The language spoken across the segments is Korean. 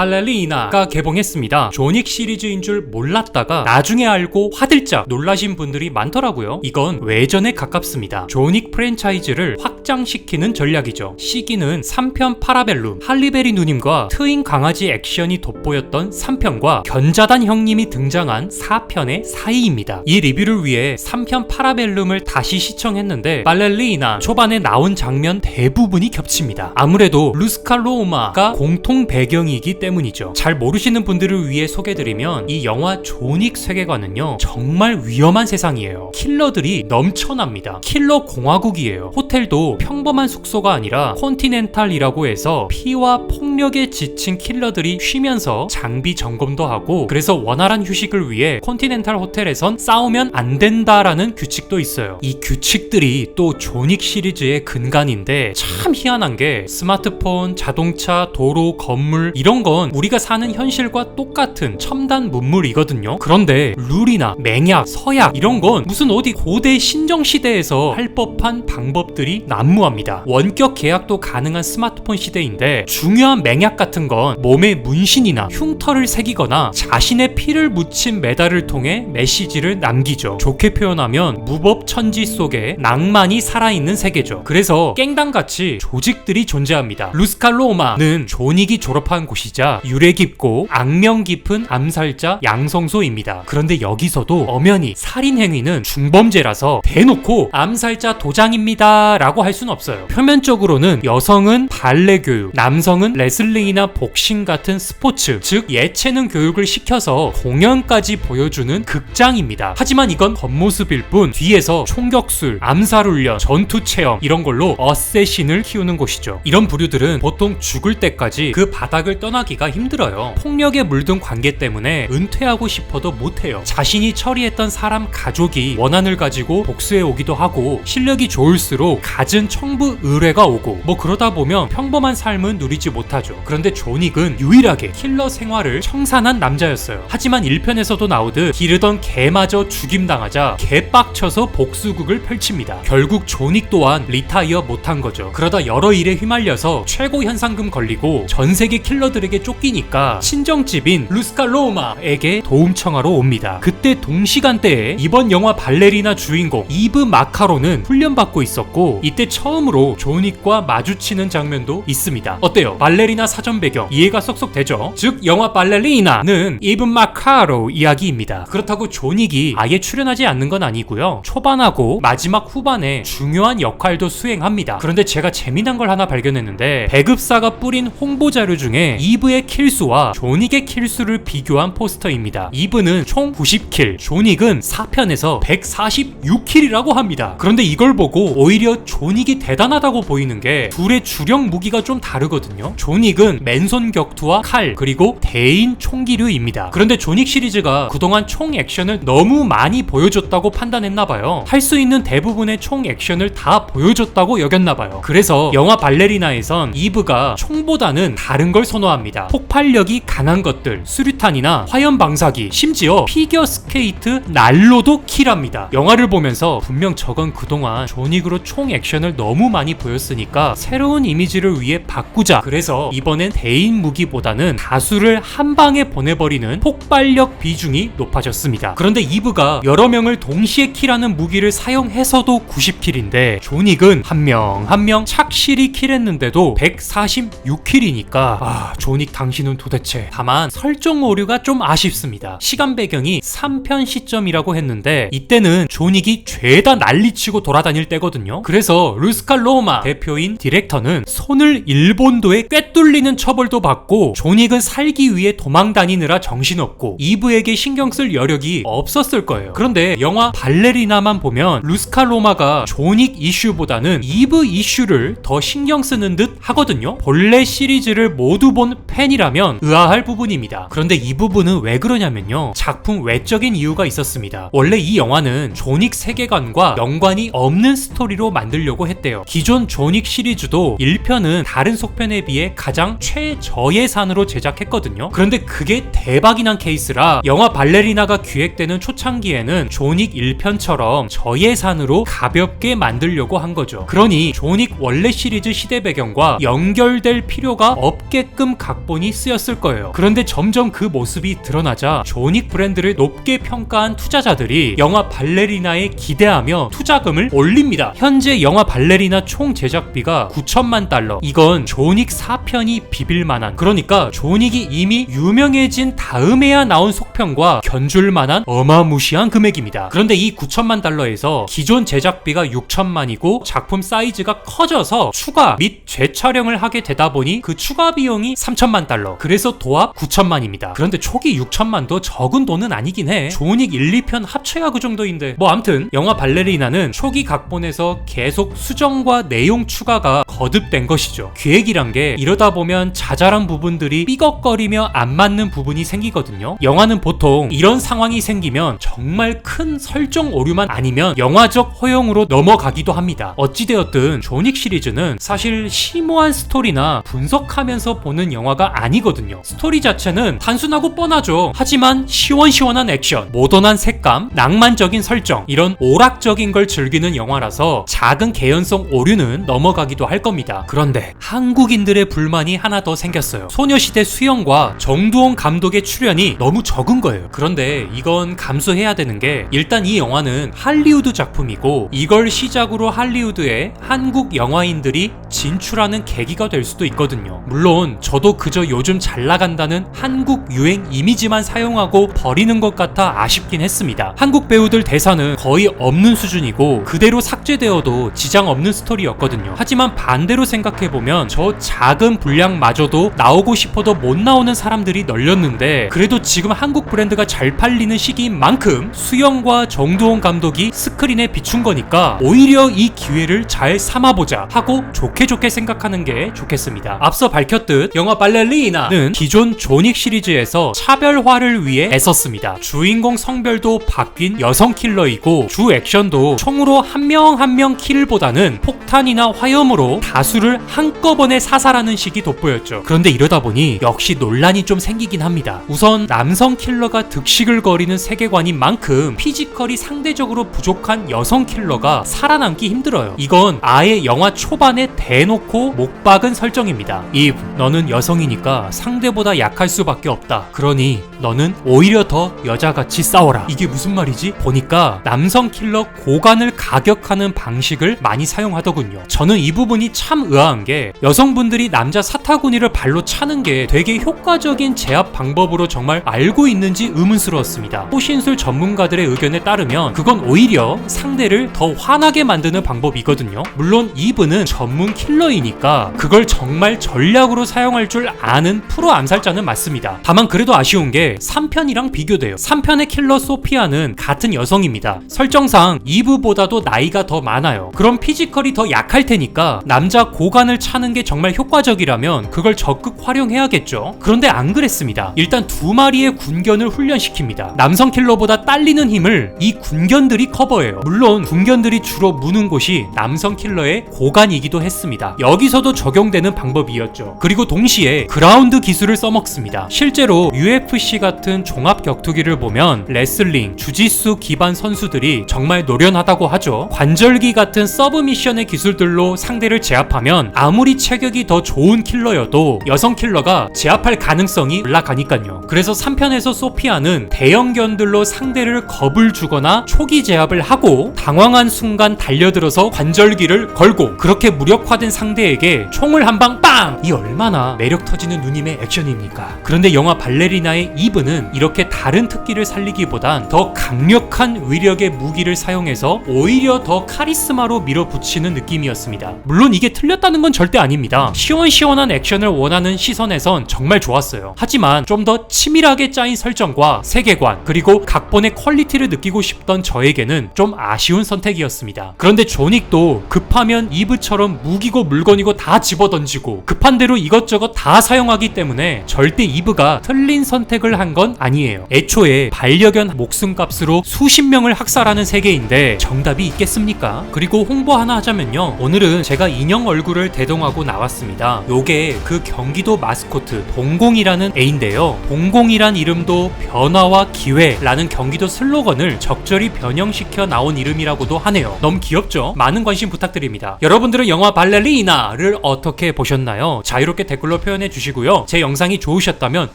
발레리나가 개봉했습니다. 존윅 시리즈인 줄 몰랐다가 나중에 알고 화들짝 놀라신 분들이 많더라고요. 이건 외전에 가깝습니다. 존윅 프랜차이즈를 확장시키는 전략이죠. 시기는 3편 파라벨룸, 할리베리 누님과 트윈 강아지 액션이 돋보였던 3편과 견자단 형님이 등장한 4편의 사이입니다. 이 리뷰를 위해 3편 파라벨룸을 다시 시청했는데 발레리나 초반에 나온 장면 대부분이 겹칩니다. 아무래도 루스칼로마가 공통 배경이기 때문이죠. 잘 모르시는 분들을 위해 소개드리면 이 영화 존윅 세계관은요 정말 위험한 세상이에요. 킬러들이 넘쳐납니다. 킬러 공화국이에요. 호텔도 평범한 숙소가 아니라 콘티넨탈이라고 해서 피와 폭력에 지친 킬러들이 쉬면서 장비 점검도 하고, 그래서 원활한 휴식을 위해 콘티넨탈 호텔에선 싸우면 안 된다라는 규칙도 있어요. 이 규칙들이 또 존윅 시리즈의 근간인데 참 희한한 게 스마트폰, 자동차, 도로, 건물 이런 건 우리가 사는 현실과 똑같은 첨단 문물이거든요. 그런데 룰이나 맹약, 서약 이런 건 무슨 어디 고대 신정시대에서 할 법한 방법들이 난무합니다. 원격 계약도 가능한 스마트폰 시대인데 중요한 맹약 같은 건 몸에 문신이나 흉터를 새기거나 자신의 피를 묻힌 메달을 통해 메시지를 남기죠. 좋게 표현하면 무법천지 속에 낭만이 살아있는 세계죠. 그래서 깽당같이 조직들이 존재합니다. 루스칼로마는 존윅이 졸업한 곳이자 유래 깊고 악명 깊은 암살자 양성소입니다. 그런데 여기서도 엄연히 살인 행위는 중범죄라서 대놓고 암살자 도장입니다 라고 할 수는 없어요. 표면적으로는 여성은 발레 교육, 남성은 레슬링이나 복싱 같은 스포츠, 즉 예체능 교육을 시켜서 공연까지 보여주는 극장입니다. 하지만 이건 겉모습일 뿐 뒤에서 총격술, 암살훈련, 전투체험 이런 걸로 어쌔신을 키우는 곳이죠. 이런 부류들은 보통 죽을 때까지 그 바닥을 떠나기가 힘들어요. 폭력에 물든 관계 때문에 은퇴하고 싶어도 못해요. 자신이 처리했던 사람 가족이 원한을 가지고 복수해 오기도 하고, 실력이 좋을수록 갖은 청부 의뢰가 오고, 뭐 그러다 보면 평범한 삶은 누리지 못하죠. 그런데 존윅은 유일하게 킬러 생활을 청산한 남자였어요. 하지만 1편에서도 나오듯 기르던 개마저 죽임당하자 개빡쳐서 복수극을 펼칩니다. 결국 존윅 또한 리타이어 못한 거죠. 그러다 여러 일에 휘말려서 최고 현상금 걸리고 전세계 킬러들에게 쫓기니까 친정집인 루스칼로마에게 도움 청하러 옵니다. 그때 동시간대에 이번 영화 발레리나 주인공 이브 마카로는 훈련받고 있었고, 이때 처음으로 존윅과 마주치는 장면도 있습니다. 어때요? 발레리나 사전 배경 이해가 쏙쏙 되죠? 즉 영화 발레리나는 이브 마카로 이야기입니다. 그렇다고 존윅이 아예 출연하지 않는 건 아니고요. 초반하고 마지막 후반에 중요한 역할도 수행합니다. 그런데 제가 재미난 걸 하나 발견했는데, 배급사가 뿌린 홍보 자료 중에 이브의 킬수와 존윅의 킬수를 비교한 포스터입니다. 이브는 총 90킬, 존윅은 4편에서 146킬이라고 합니다. 그런데 이걸 보고 오히려 존윅이 대단하다고 보이는 게 둘의 주력 무기가 좀 다르거든요. 존윅은 맨손 격투와 칼, 그리고 대인 총기류입니다. 그런데 존윅 시리즈가 그동안 총 액션을 너무 많이 보여줬다고 판단했나봐요. 할 수 있는 대부분의 총 액션을 다 보여줬다고 여겼나봐요. 그래서 영화 발레리나에선 이브가 총보다는 다른 걸 선호합니다. 폭발력이 강한 것들, 수류탄이나 화염 방사기, 심지어 피겨 스케이트, 난로도 킬합니다. 영화를 보면서 분명 저건 그동안 존윅으로 총 액션을 너무 많이 보였으니까 새로운 이미지를 위해 바꾸자. 그래서 이번엔 대인 무기보다는 다수를 한 방에 보내버리는 폭발력 비중이 높아졌습니다. 그런데 이브가 여러 명을 동시에 킬하는 무기를 사용해서도 90킬인데 존윅은 한 명 한 명 착실히 킬했는데도 146킬이니까 존윅 당신은 도대체. 다만 설정 오류가 좀 아쉽습니다. 시간 배경이 3편 시점이라고 했는데 이때는 존윅이 죄다 난리치고 돌아다닐 때거든요. 그래서 루스칼로마 대표인 디렉터는 손을 일본도에 꿰뚫리는 처벌도 받고, 존윅은 살기 위해 도망 다니느라 정신없고 이브에게 신경 쓸 여력이 없었을 거예요. 그런데 영화 발레리나만 보면 루스칼로마가 존윅 이슈보다는 이브 이슈를 더 신경 쓰는 듯 하거든요. 본래 시리즈를 모두 본 팬이라면 의아할 부분입니다. 그런데 이 부분은 왜 그러냐면요, 작품 외적인 이유가 있었습니다. 원래 이 영화는 존윅 세계관과 연관이 없는 스토리로 만들려고 했대요. 기존 존윅 시리즈도 1편은 다른 속편에 비해 가장 최저예산으로 제작했거든요. 그런데 그게 대박이 난 케이스라 영화 발레리나가 기획되는 초창기에는 존윅 1편처럼 저예산으로 가볍게 만들려고 한 거죠. 그러니 존윅 원래 시리즈 시대 배경과 연결될 필요가 없게끔 각본 각본이 쓰였을 거예요. 그런데 점점 그 모습이 드러나자 조닉 브랜드를 높게 평가한 투자자들이 영화 발레리나에 기대하며 투자금을 올립니다. 현재 영화 발레리나 총 제작비가 9천만 달러. 이건 조닉 4편이 비빌만한, 그러니까 조닉이 이미 유명해진 다음에야 나온 속편과 견줄만한 어마무시한 금액입니다. 그런데 이 9천만 달러에서 기존 제작비가 6천만이고 작품 사이즈가 커져서 추가 및 재촬영을 하게 되다 보니 그 추가 비용이 3천만 달러. 그래서 도합 9천만입니다. 그런데 초기 6천만도 적은 돈은 아니긴 해. 조닉 1, 2편 합쳐야 그 정도인데. 뭐 암튼 영화 발레리나는 초기 각본에서 계속 수정과 내용 추가가 거듭된 것이죠. 기획이란 게 이러다 보면 자잘한 부분들이 삐걱거리며 안 맞는 부분이 생기거든요. 영화는 보통 이런 상황이 생기면 정말 큰 설정 오류만 아니면 영화적 허용으로 넘어가기도 합니다. 어찌되었든 조닉 시리즈는 사실 심오한 스토리나 분석하면서 보는 영화가 아니거든요. 스토리 자체는 단순하고 뻔하죠. 하지만 시원시원한 액션, 모던한 색감, 낭만적인 설정, 이런 오락적인 걸 즐기는 영화라서 작은 개연성 오류는 넘어가기도 할 겁니다. 그런데 한국인들의 불만이 하나 더 생겼어요. 소녀시대 수영과 정두홍 감독의 출연이 너무 적은 거예요. 그런데 이건 감수해야 되는 게, 일단 이 영화는 할리우드 작품이고 이걸 시작으로 할리우드에 한국 영화인들이 진출하는 계기가 될 수도 있거든요. 물론 저도 그저 요즘 잘 나간다는 한국 유행 이미지만 사용하고 버리는 것 같아 아쉽긴 했습니다. 한국 배우들 대사는 거의 없는 수준이고 그대로 삭제되어도 지장 없는 스토리였거든요. 하지만 반대로 생각해보면 저 작은 분량마저도 나오고 싶어도 못 나오는 사람들이 널렸는데, 그래도 지금 한국 브랜드가 잘 팔리는 시기인 만큼 수영과 정두홍 감독이 스크린에 비춘 거니까 오히려 이 기회를 잘 삼아보자 하고 좋게 생각하는 게 좋겠습니다. 앞서 밝혔듯 영화 발레리나는 기존 조닉 시리즈에서 차별화를 위해 애썼습니다. 주인공 성별도 바뀐 여성 킬러이고 주 액션도 총으로 한 명 한 명 킬보다는 폭탄이나 화염으로 다수를 한꺼번에 사살하는 식이 돋보였죠. 그런데 이러다 보니 역시 논란이 좀 생기긴 합니다. 우선 남성 킬러가 득식을 거리는 세계관인 만큼 피지컬이 상대적으로 부족한 여성 킬러가 살아남기 힘들어요. 이건 아예 영화 초반에 대놓고 못 박은 설정입니다. 이브, 너는 여성이니까 상대보다 약할 수밖에 없다. 그러니 너는 오히려 더 여자같이 싸워라. 이게 무슨 말이지? 보니까 남성 킬러 고관을 가격하는 방식을 많이 사용하더군요. 저는 이 부분이 참 의아한 게, 여성분들이 남자 사타구니를 발로 차는 게 되게 효과적인 제압 방법으로 정말 알고 있는지 의문스러웠습니다. 호신술 전문가들의 의견에 따르면 그건 오히려 상대를 더 화나게 만드는 방법이거든요. 물론 이브는 전문 킬러이니까 그걸 정말 전략으로 사용할 줄 아는 프로 암살자는 맞습니다. 다만 그래도 아쉬운 게 3편이랑 비교돼요. 3편의 킬러 소피아는 같은 여성입니다. 설정상 이브보다도 나이가 더 많아요. 그럼 피지컬이 더 약할 테니까 남자 고관을 차는 게 정말 효과적이라면 그걸 적극 활용해야겠죠. 그런데 안 그랬습니다. 일단 2마리의 군견을 훈련시킵니다. 남성 킬러보다 딸리는 힘을 이 군견들이 커버해요. 물론 군견들이 주로 무는 곳이 남성 킬러의 고관이기도 했습니다. 여기서도 적용되는 방법이었죠. 그리고 동시에 그라운드 기술을 써먹습니다. 실제로 UFC 같은 종합 격투기를 보면 레슬링, 주짓수 기반 선수들이 정말 노련하다고 하죠. 관절기 같은 서브미션의 기술들로 상대를 제압하면 아무리 체격이 더 좋은 킬러여도 여성 킬러가 제압할 가능성이 올라가니까요. 그래서 3편에서 소피아는 대형견들로 상대를 겁을 주거나 초기 제압을 하고 당황한 순간 달려들어서 관절기를 걸고, 그렇게 무력화된 상대에게 총을 한 방 빵! 이 얼마나 매력 터지는 누님의 액션입니까? 그런데 영화 발레리나의 이브는 이렇게 다른 특기를 살리기보단 더 강력한 위력의 무기를 사용해서 오히려 더 카리스마로 밀어붙이는 느낌이었습니다. 물론 이게 틀렸다는 건 절대 아닙니다. 시원시원한 액션을 원하는 시선에선 정말 좋았어요. 하지만 좀 더 치밀하게 짜인 설정과 세계관, 그리고 각본의 퀄리티를 느끼고 싶던 저에게는 좀 아쉬운 선택이었습니다. 그런데 조닉도 급하면 이브처럼 무기고 물건이고 다 집어던지고 급한 대로 이것저것 다 사용하기 때문에 절대 이브가 틀린 선택을 한 건 아니에요. 애초에 반려견 목숨값으로 수십 명을 학살하는 세계인데 정답이 있겠습니까? 그리고 홍보 하나 하자면요, 오늘은 제가 인형 얼굴을 대동하고 나왔습니다. 요게 그 경기도 마스코트 봉공이라는 애인데요, 봉공이란 이름도 변화와 기회라는 경기도 슬로건을 적절히 변형시켜 나온 이름이라고도 하네요. 너무 귀엽죠? 많은 관심 부탁드립니다. 여러분들은 영화 발레리나를 어떻게 보셨나요? 자유롭게 댓글로 표현해 주시고요. 제 영상이 좋으셨다면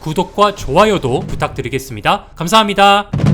구독과 좋아요도 부탁드리겠습니다. 감사합니다.